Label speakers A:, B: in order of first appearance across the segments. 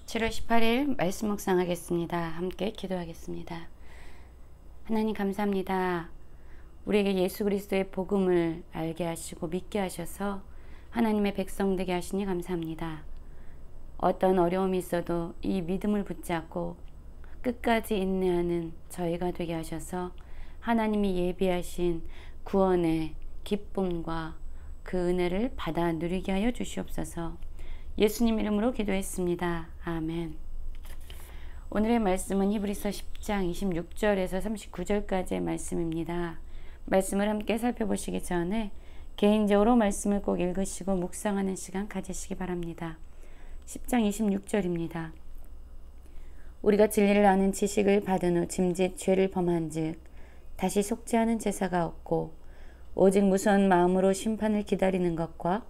A: 7월 18일 말씀 묵상하겠습니다. 함께 기도하겠습니다. 하나님 감사합니다. 우리에게 예수 그리스도의 복음을 알게 하시고 믿게 하셔서 하나님의 백성 되게 하시니 감사합니다. 어떤 어려움이 있어도 이 믿음을 붙잡고 끝까지 인내하는 저희가 되게 하셔서 하나님이 예비하신 구원의 기쁨과 그 은혜를 받아 누리게 하여 주시옵소서. 예수님 이름으로 기도했습니다. 아멘. 오늘의 말씀은 히브리서 10장 26절에서 39절까지의 말씀입니다. 말씀을 함께 살펴보시기 전에 개인적으로 말씀을 꼭 읽으시고 묵상하는 시간 가지시기 바랍니다. 10장 26절입니다. 우리가 진리를 아는 지식을 받은 후 짐짓 죄를 범한 즉 다시 속죄하는 제사가 없고 오직 무서운 마음으로 심판을 기다리는 것과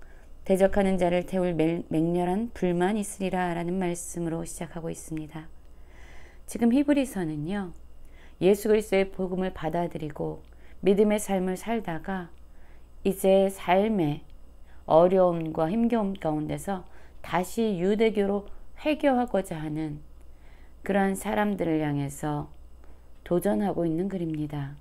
A: 대적하는 자를 태울 맹렬한 불만 있으리라 라는 말씀으로 시작하고 있습니다. 지금 히브리서는요, 예수 그리스도의 복음을 받아들이고 믿음의 삶을 살다가 이제 삶의 어려움과 힘겨움 가운데서 다시 유대교로 회귀하고자 하는 그러한 사람들을 향해서 도전하고 있는 글입니다.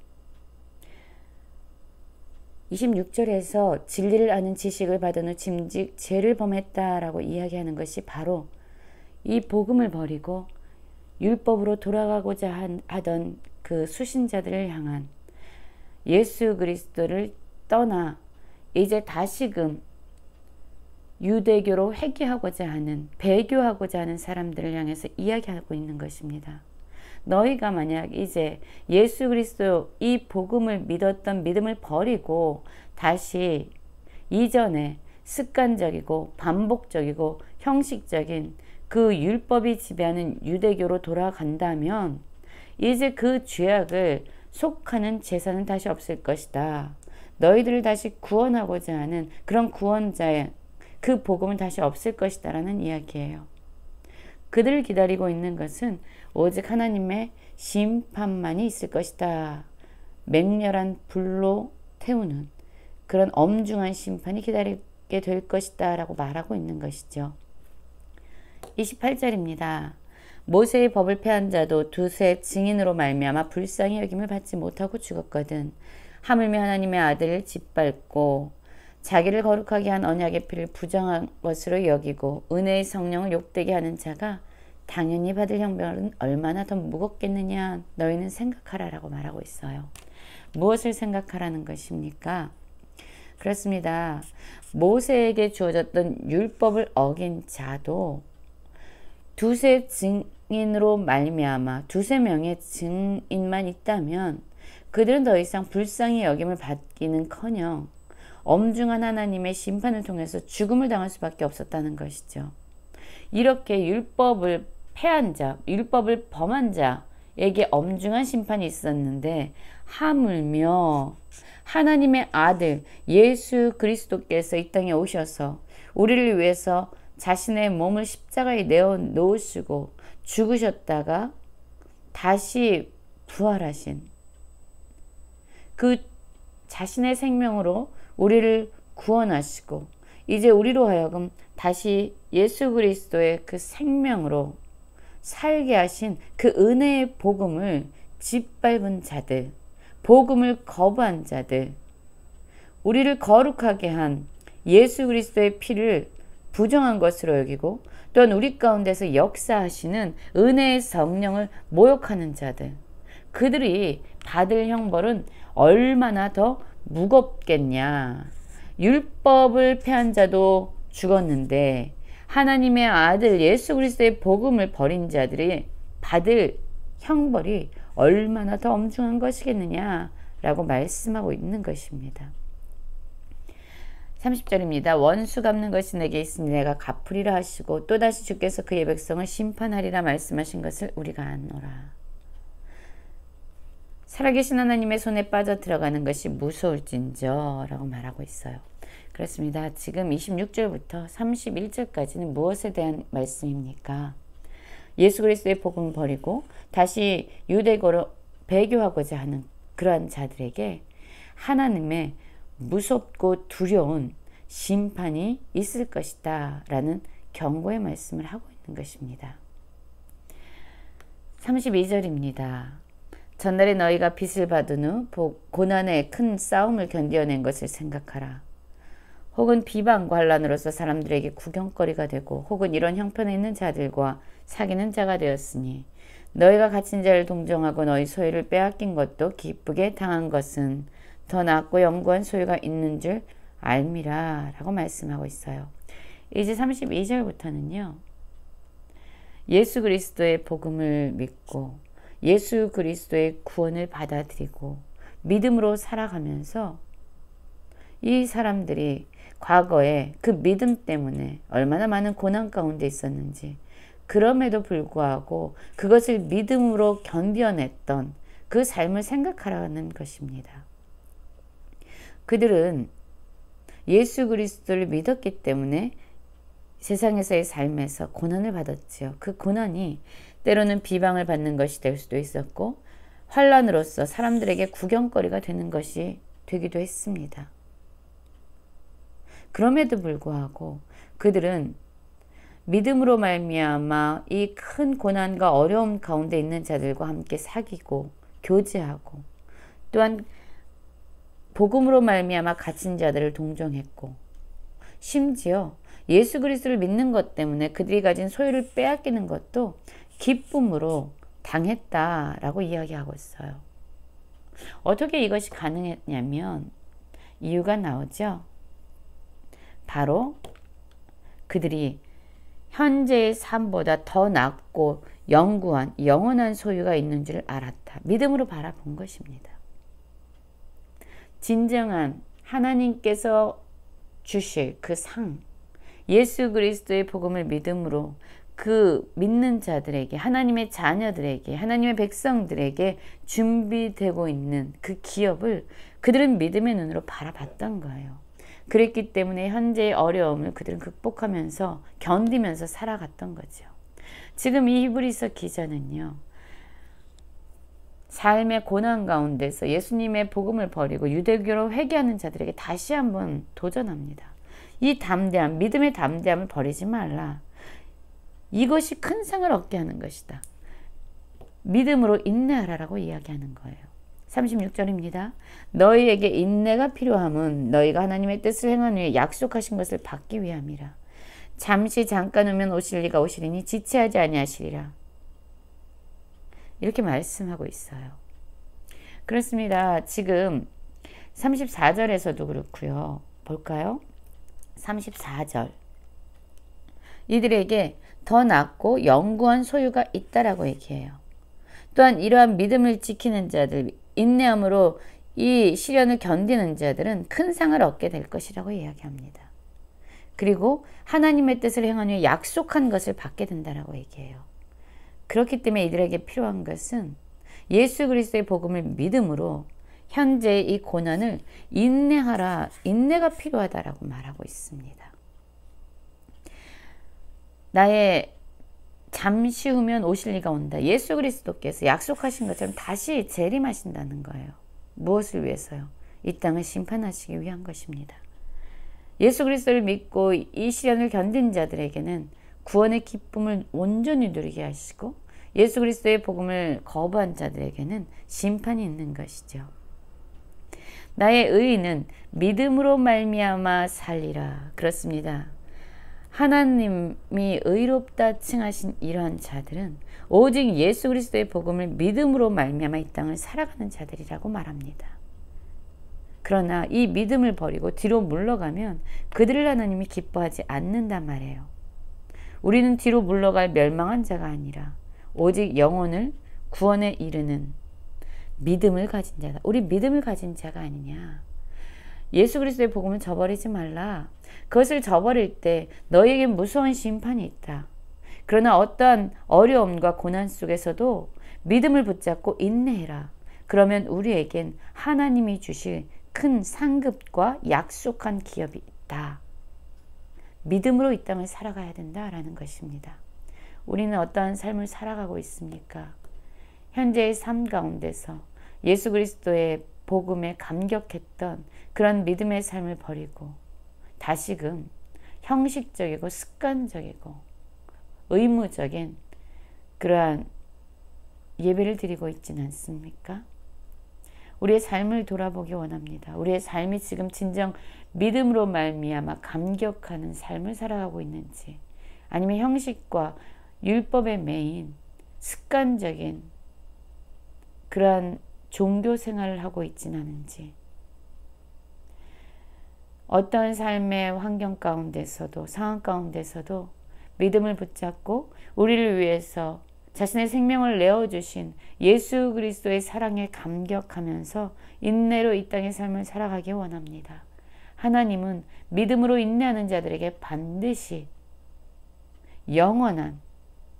A: 26절에서 진리를 아는 지식을 받은 후 짐짓 죄를 범했다라고 이야기하는 것이 바로 이 복음을 버리고 율법으로 돌아가고자 하던 그 수신자들을 향한 예수 그리스도를 떠나 이제 다시금 유대교로 회귀하고자 하는, 배교하고자 하는 사람들을 향해서 이야기하고 있는 것입니다. 너희가 만약 이제 예수 그리스도 이 복음을 믿었던 믿음을 버리고 다시 이전에 습관적이고 반복적이고 형식적인 그 율법이 지배하는 유대교로 돌아간다면 이제 그 죄악을 속하는 제사는 다시 없을 것이다. 너희들을 다시 구원하고자 하는 그런 구원자의 그 복음은 다시 없을 것이다 라는 이야기예요. 그들을 기다리고 있는 것은 오직 하나님의 심판만이 있을 것이다. 맹렬한 불로 태우는 그런 엄중한 심판이 기다리게 될 것이다 라고 말하고 있는 것이죠. 28절입니다. 모세의 법을 폐한 자도 두세 증인으로 말미암아 불쌍히 여김을 받지 못하고 죽었거든. 하물며 하나님의 아들을 짓밟고 자기를 거룩하게 한 언약의 피를 부정한 것으로 여기고 은혜의 성령을 욕되게 하는 자가 당연히 받을 형벌은 얼마나 더 무겁겠느냐 너희는 생각하라 라고 말하고 있어요. 무엇을 생각하라는 것입니까? 그렇습니다. 모세에게 주어졌던 율법을 어긴 자도 두세 증인으로 말미암아 두세 명의 증인만 있다면 그들은 더 이상 불쌍히 여김을 받기는커녕 엄중한 하나님의 심판을 통해서 죽음을 당할 수밖에 없었다는 것이죠. 이렇게 율법을 폐한 자, 율법을 범한 자에게 엄중한 심판이 있었는데 하물며 하나님의 아들 예수 그리스도께서 이 땅에 오셔서 우리를 위해서 자신의 몸을 십자가에 내어 놓으시고 죽으셨다가 다시 부활하신 그 자신의 생명으로 우리를 구원하시고 이제 우리로 하여금 다시 예수 그리스도의 그 생명으로 살게 하신 그 은혜의 복음을 짓밟은 자들, 복음을 거부한 자들, 우리를 거룩하게 한 예수 그리스도의 피를 부정한 것으로 여기고 또한 우리 가운데서 역사하시는 은혜의 성령을 모욕하는 자들, 그들이 받을 형벌은 얼마나 더 무겁겠냐. 율법을 폐한 자도 죽었는데 하나님의 아들 예수 그리스도의 복음을 버린 자들이 받을 형벌이 얼마나 더 엄중한 것이겠느냐라고 말씀하고 있는 것입니다. 30절입니다. 원수 갚는 것이 내게 있으니 내가 갚으리라 하시고 또다시 주께서 그의 백성을 심판하리라 말씀하신 것을 우리가 아노라. 살아계신 하나님의 손에 빠져 들어가는 것이 무서울진저 라고 말하고 있어요. 그렇습니다. 지금 26절부터 31절까지는 무엇에 대한 말씀입니까? 예수 그리스도의 복음을 버리고 다시 유대교로 배교하고자 하는 그러한 자들에게 하나님의 무섭고 두려운 심판이 있을 것이다 라는 경고의 말씀을 하고 있는 것입니다. 32절입니다. 전날에 너희가 빚을 받은 후 고난의 큰 싸움을 견뎌낸 것을 생각하라. 혹은 비방과 환난으로서 사람들에게 구경거리가 되고 혹은 이런 형편에 있는 자들과 사귀는 자가 되었으니 너희가 갇힌 자를 동정하고 너희 소유를 빼앗긴 것도 기쁘게 당한 것은 더 낫고 영구한 소유가 있는 줄 알미라 라고 말씀하고 있어요. 이제 32절부터는요. 예수 그리스도의 복음을 믿고 예수 그리스도의 구원을 받아들이고 믿음으로 살아가면서 이 사람들이 과거에 그 믿음 때문에 얼마나 많은 고난 가운데 있었는지 그럼에도 불구하고 그것을 믿음으로 견뎌냈던 그 삶을 생각하라는 것입니다. 그들은 예수 그리스도를 믿었기 때문에 세상에서의 삶에서 고난을 받았지요. 그 고난이 때로는 비방을 받는 것이 될 수도 있었고 환난으로서 사람들에게 구경거리가 되는 것이 되기도 했습니다. 그럼에도 불구하고 그들은 믿음으로 말미암아 이 큰 고난과 어려움 가운데 있는 자들과 함께 사귀고 교제하고 또한 복음으로 말미암아 갇힌 자들을 동정했고 심지어 예수 그리스도를 믿는 것 때문에 그들이 가진 소유를 빼앗기는 것도 기쁨으로 당했다라고 이야기하고 있어요. 어떻게 이것이 가능했냐면 이유가 나오죠. 바로 그들이 현재의 삶보다 더 낫고 영구한 영원한 소유가 있는 줄 알았다. 믿음으로 바라본 것입니다. 진정한 하나님께서 주실 그 상, 예수 그리스도의 복음을 믿음으로 그 믿는 자들에게, 하나님의 자녀들에게, 하나님의 백성들에게 준비되고 있는 그 기업을 그들은 믿음의 눈으로 바라봤던 거예요. 그랬기 때문에 현재의 어려움을 그들은 극복하면서 견디면서 살아갔던 거죠. 지금 이 히브리서 기자는요. 삶의 고난 가운데서 예수님의 복음을 버리고 유대교로 회개하는 자들에게 다시 한번 도전합니다. 이 담대함, 믿음의 담대함을 버리지 말라. 이것이 큰 상을 얻게 하는 것이다. 믿음으로 인내하라라고 이야기하는 거예요. 36절입니다. 너희에게 인내가 필요함은 너희가 하나님의 뜻을 행한 후에 약속하신 것을 받기 위함이라. 잠시 잠깐 오면 오실 이가 오시리니 지체하지 아니하시리라. 이렇게 말씀하고 있어요. 그렇습니다. 지금 34절에서도 그렇고요. 볼까요? 34절. 이들에게 더 낫고 영구한 소유가 있다라고 얘기해요. 또한 이러한 믿음을 지키는 자들, 인내함으로 이 시련을 견디는 자들은 큰 상을 얻게 될 것이라고 이야기합니다. 그리고 하나님의 뜻을 행한 후에 약속한 것을 받게 된다라고 얘기해요. 그렇기 때문에 이들에게 필요한 것은 예수 그리스도의 복음을 믿음으로 현재의 이 고난을 인내하라, 인내가 필요하다라고 말하고 있습니다. 나의 잠시 후면 오실 이가 온다. 예수 그리스도께서 약속하신 것처럼 다시 재림하신다는 거예요. 무엇을 위해서요? 이 땅을 심판하시기 위한 것입니다. 예수 그리스도를 믿고 이 시련을 견딘 자들에게는 구원의 기쁨을 온전히 누리게 하시고 예수 그리스도의 복음을 거부한 자들에게는 심판이 있는 것이죠. 나의 의인은 믿음으로 말미암아 살리라. 그렇습니다. 하나님이 의롭다 칭하신 이러한 자들은 오직 예수 그리스도의 복음을 믿음으로 말미암아 이 땅을 살아가는 자들이라고 말합니다. 그러나 이 믿음을 버리고 뒤로 물러가면 그들을 하나님이 기뻐하지 않는단 말이에요. 우리는 뒤로 물러갈 멸망한 자가 아니라 오직 영혼을 구원에 이르는 믿음을 가진 자다. 우리 믿음을 가진 자가 아니냐. 예수 그리스도의 복음을 저버리지 말라. 그것을 저버릴 때 너희에게 무서운 심판이 있다. 그러나 어떠한 어려움과 고난 속에서도 믿음을 붙잡고 인내해라. 그러면 우리에겐 하나님이 주실 큰 상급과 약속한 기업이 있다. 믿음으로 이 땅을 살아가야 된다라는 것입니다. 우리는 어떠한 삶을 살아가고 있습니까? 현재의 삶 가운데서 예수 그리스도의 복음에 감격했던 그런 믿음의 삶을 버리고 다시금 형식적이고 습관적이고 의무적인 그러한 예배를 드리고 있지는 않습니까? 우리의 삶을 돌아보기 원합니다. 우리의 삶이 지금 진정 믿음으로 말미암아 감격하는 삶을 살아가고 있는지, 아니면 형식과 율법에 매인 습관적인 그러한 종교 생활을 하고 있지는 않은지, 어떤 삶의 환경 가운데서도 상황 가운데서도 믿음을 붙잡고 우리를 위해서 자신의 생명을 내어주신 예수 그리스도의 사랑에 감격하면서 인내로 이 땅의 삶을 살아가기 원합니다. 하나님은 믿음으로 인내하는 자들에게 반드시 영원한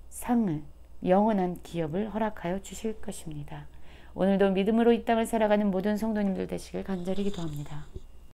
A: 상을, 영원한 기업을 허락하여 주실 것입니다. 오늘도 믿음으로 이 땅을 살아가는 모든 성도님들 되시길 간절히 기도합니다.